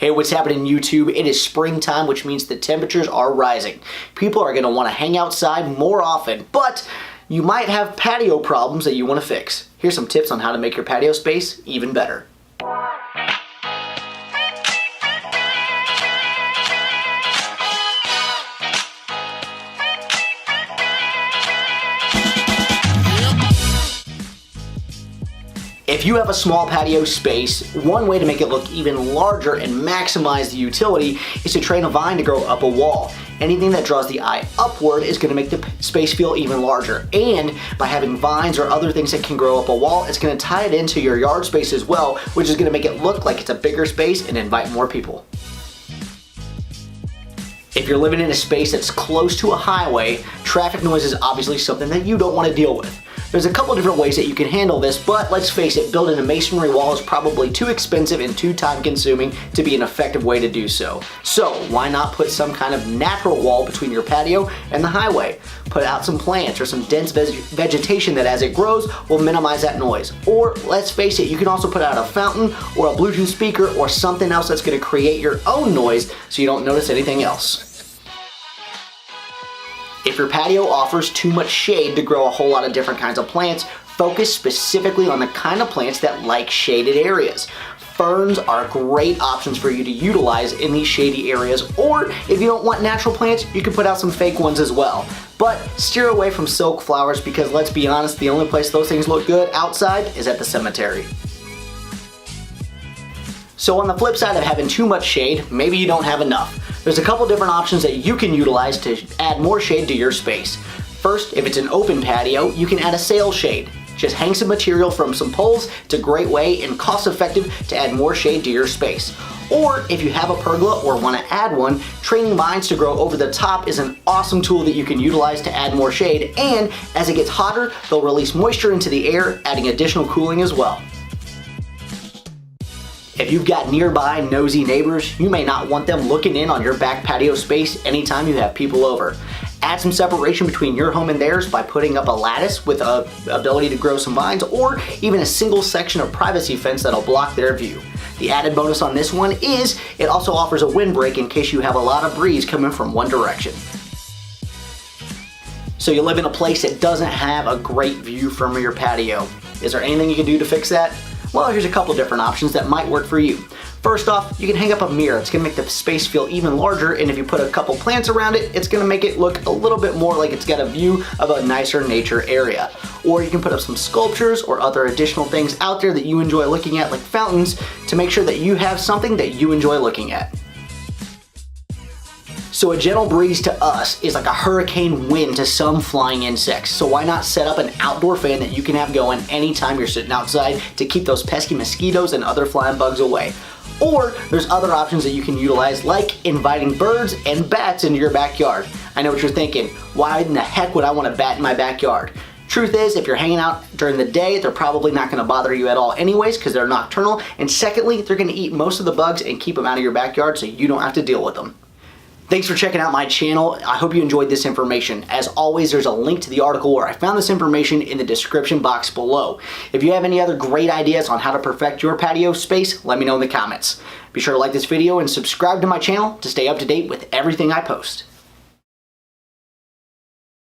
Hey, what's happening YouTube? It is springtime, which means the temperatures are rising. People are going to want to hang outside more often, but you might have patio problems that you want to fix. Here's some tips on how to make your patio space even better. If you have a small patio space, one way to make it look even larger and maximize the utility is to train a vine to grow up a wall. Anything that draws the eye upward is going to make the space feel even larger. And by having vines or other things that can grow up a wall, it's going to tie it into your yard space as well, which is going to make it look like it's a bigger space and invite more people. If you're living in a space that's close to a highway, traffic noise is obviously something that you don't want to deal with. There's a couple different ways that you can handle this, but let's face it, building a masonry wall is probably too expensive and too time consuming to be an effective way to do so. So why not put some kind of natural wall between your patio and the highway? Put out some plants or some dense vegetation that as it grows will minimize that noise. Or let's face it, you can also put out a fountain or a Bluetooth speaker or something else that's going to create your own noise so you don't notice anything else. If your patio offers too much shade to grow a whole lot of different kinds of plants, focus specifically on the kind of plants that like shaded areas. Ferns are great options for you to utilize in these shady areas, or if you don't want natural plants, you can put out some fake ones as well. But steer away from silk flowers because let's be honest, the only place those things look good outside is at the cemetery. So on the flip side of having too much shade, maybe you don't have enough. There's a couple different options that you can utilize to add more shade to your space. First, if it's an open patio, you can add a sail shade. Just hang some material from some poles. It's a great way and cost effective to add more shade to your space. Or if you have a pergola or want to add one, training vines to grow over the top is an awesome tool that you can utilize to add more shade, and as it gets hotter, they'll release moisture into the air, adding additional cooling as well. If you've got nearby nosy neighbors, you may not want them looking in on your back patio space anytime you have people over. Add some separation between your home and theirs by putting up a lattice with the ability to grow some vines, or even a single section of privacy fence that'll block their view. The added bonus on this one is it also offers a windbreak in case you have a lot of breeze coming from one direction. So you live in a place that doesn't have a great view from your patio. Is there anything you can do to fix that? Well, here's a couple different options that might work for you. First off, you can hang up a mirror. It's going to make the space feel even larger, and if you put a couple plants around it, it's going to make it look a little bit more like it's got a view of a nicer nature area. Or you can put up some sculptures or other additional things out there that you enjoy looking at, like fountains, to make sure that you have something that you enjoy looking at. So a gentle breeze to us is like a hurricane wind to some flying insects. So why not set up an outdoor fan that you can have going anytime you're sitting outside to keep those pesky mosquitoes and other flying bugs away. Or there's other options that you can utilize, like inviting birds and bats into your backyard. I know what you're thinking, why in the heck would I want a bat in my backyard? Truth is, if you're hanging out during the day, they're probably not going to bother you at all anyways because they're nocturnal, and secondly, they're going to eat most of the bugs and keep them out of your backyard so you don't have to deal with them. Thanks for checking out my channel. I hope you enjoyed this information. As always, there's a link to the article where I found this information in the description box below. If you have any other great ideas on how to perfect your patio space, let me know in the comments. Be sure to like this video and subscribe to my channel to stay up to date with everything I post.